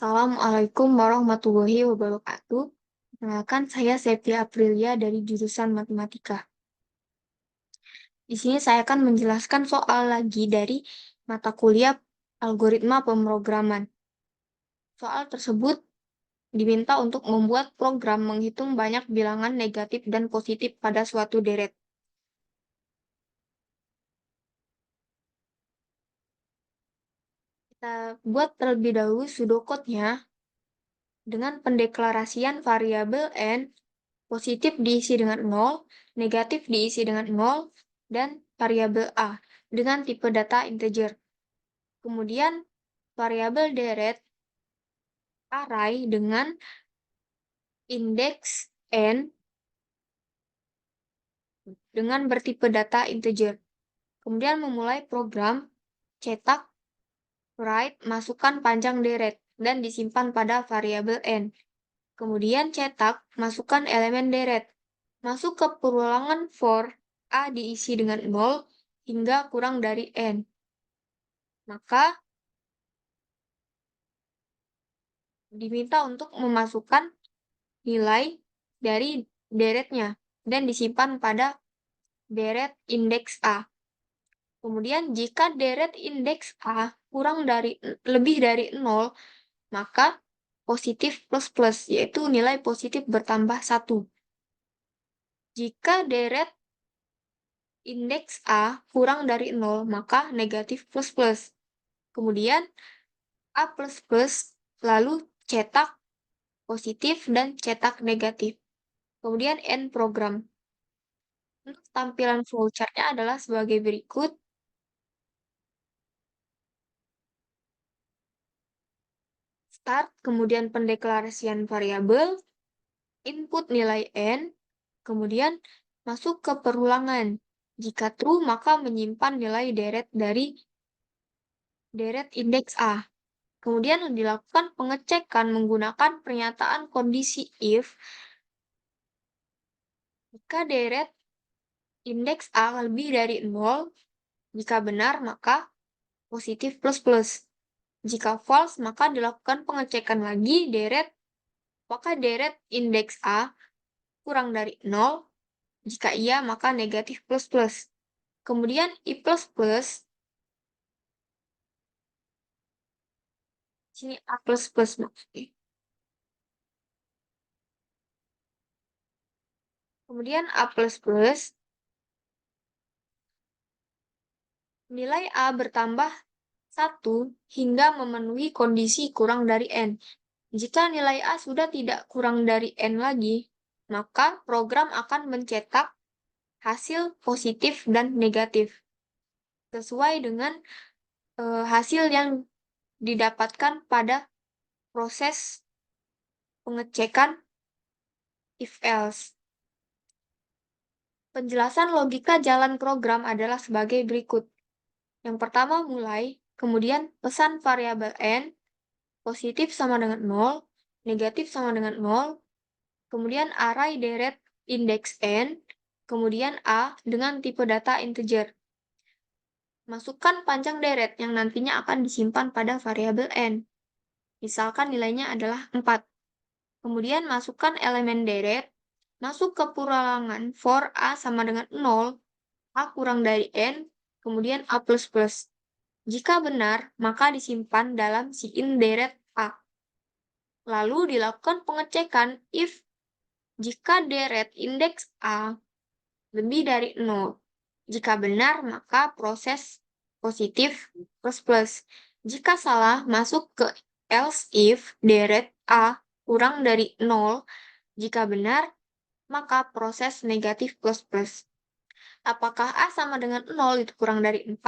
Assalamualaikum warahmatullahi wabarakatuh. Perkenalkan, saya Septia Aprilia dari jurusan Matematika. Di sini saya akan menjelaskan soal lagi dari mata kuliah Algoritma Pemrograman. Soal tersebut diminta untuk membuat program menghitung banyak bilangan negatif dan positif pada suatu deret. Kita buat terlebih dahulu pseudocode-nya dengan pendeklarasian variabel n. Positif diisi dengan 0, negatif diisi dengan 0, dan variabel A dengan tipe data integer. Kemudian variabel deret array dengan indeks n dengan bertipe data integer. Kemudian memulai program cetak, write, masukkan panjang deret, dan disimpan pada variabel n. Kemudian cetak, masukkan elemen deret. Masuk ke perulangan for A diisi dengan 0 hingga kurang dari n. Maka diminta untuk memasukkan nilai dari deretnya dan disimpan pada deret indeks A. Kemudian jika deret indeks A lebih dari 0, maka positif plus plus, yaitu nilai positif bertambah 1. Jika deret indeks A kurang dari 0, maka negatif plus plus. Kemudian A plus plus, lalu cetak positif dan cetak negatif. Kemudian end program. Untuk tampilan flowchart-nya adalah sebagai berikut. Start, kemudian pendeklarasian variabel, input nilai n, kemudian masuk ke perulangan. Jika true, maka menyimpan nilai deret dari deret indeks A. Kemudian dilakukan pengecekan menggunakan pernyataan kondisi if. Jika deret indeks A lebih dari 0, jika benar maka positif plus plus. Jika false, maka dilakukan pengecekan lagi apakah deret indeks A kurang dari 0. Jika iya, maka negatif plus plus. Kemudian I plus plus, sini A plus plus maksudnya. Kemudian A plus plus, nilai A bertambah 1 hingga memenuhi kondisi kurang dari N. Jika nilai A sudah tidak kurang dari N lagi, maka program akan mencetak hasil positif dan negatif sesuai dengan hasil yang didapatkan pada proses pengecekan if else. Penjelasan logika jalan program adalah sebagai berikut. Yang pertama mulai, kemudian pesan variabel n, positif sama dengan 0, negatif sama dengan 0, kemudian array deret indeks n, kemudian A dengan tipe data integer. Masukkan panjang deret yang nantinya akan disimpan pada variabel n. Misalkan nilainya adalah 4. Kemudian masukkan elemen deret, masuk ke perulangan for A sama dengan 0, A kurang dari N, kemudian A++. Jika benar, maka disimpan dalam siin deret A. Lalu dilakukan pengecekan if jika deret indeks A lebih dari 0. Jika benar, maka proses positif plus plus. Jika salah, masuk ke else if deret A kurang dari 0. Jika benar, maka proses negatif plus plus. Apakah A sama dengan 0 itu kurang dari 4?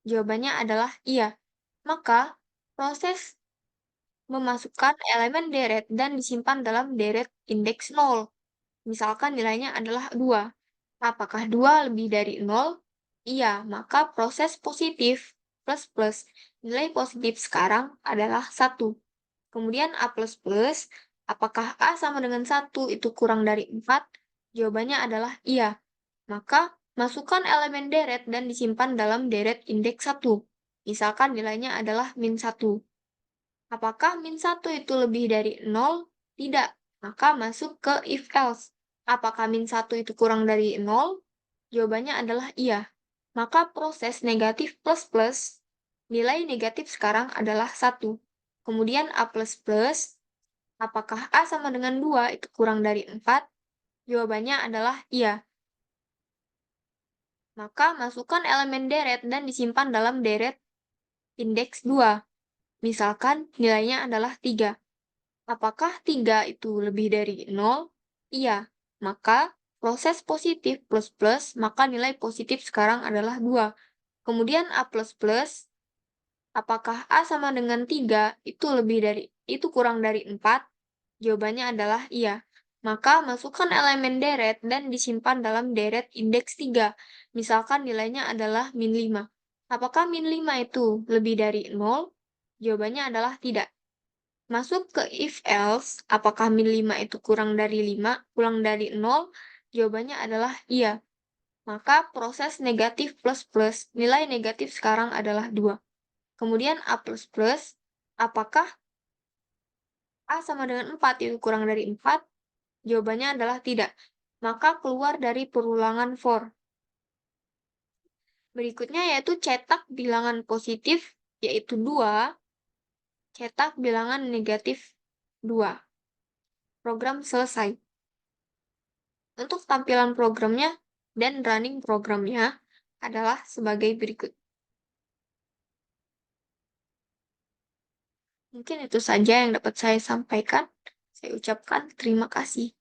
Jawabannya adalah iya. Maka proses memasukkan elemen deret dan disimpan dalam deret indeks 0. Misalkan nilainya adalah 2. Apakah 2 lebih dari 0? Iya, maka proses positif plus plus. Nilai positif sekarang adalah 1. Kemudian A++, apakah A sama dengan 1 itu kurang dari 4? Jawabannya adalah iya. Maka masukkan elemen deret dan disimpan dalam deret indeks 1. Misalkan nilainya adalah -1. Apakah min 1 itu lebih dari 0? Tidak. Maka masuk ke if else. Apakah min 1 itu kurang dari 0? Jawabannya adalah iya. Maka proses negatif plus plus, nilai negatif sekarang adalah 1. Kemudian A++, apakah A sama dengan 2 itu kurang dari 4? Jawabannya adalah iya. Maka masukkan elemen deret dan disimpan dalam deret indeks 2. Misalkan nilainya adalah 3. Apakah 3 itu lebih dari 0? Iya. Maka proses positif plus plus, maka nilai positif sekarang adalah 2. Kemudian A++, apakah A sama dengan 3 itu kurang dari 4? Jawabannya adalah iya. Maka masukkan elemen deret dan disimpan dalam deret indeks 3. Misalkan nilainya adalah min 5. Apakah min 5 itu lebih dari 0? Jawabannya adalah tidak. Masuk ke if else, apakah min 5 itu kurang dari 5, kurang dari 0? Jawabannya adalah iya. Maka proses negatif plus plus, nilai negatif sekarang adalah 2. Kemudian A++, apakah A sama dengan 4 itu kurang dari 4? Jawabannya adalah tidak. Maka keluar dari perulangan for. Berikutnya yaitu cetak bilangan positif, yaitu 2, cetak bilangan negatif 2. Program selesai. Untuk tampilan programnya dan running programnya adalah sebagai berikut. Mungkin itu saja yang dapat saya sampaikan. Saya ucapkan terima kasih.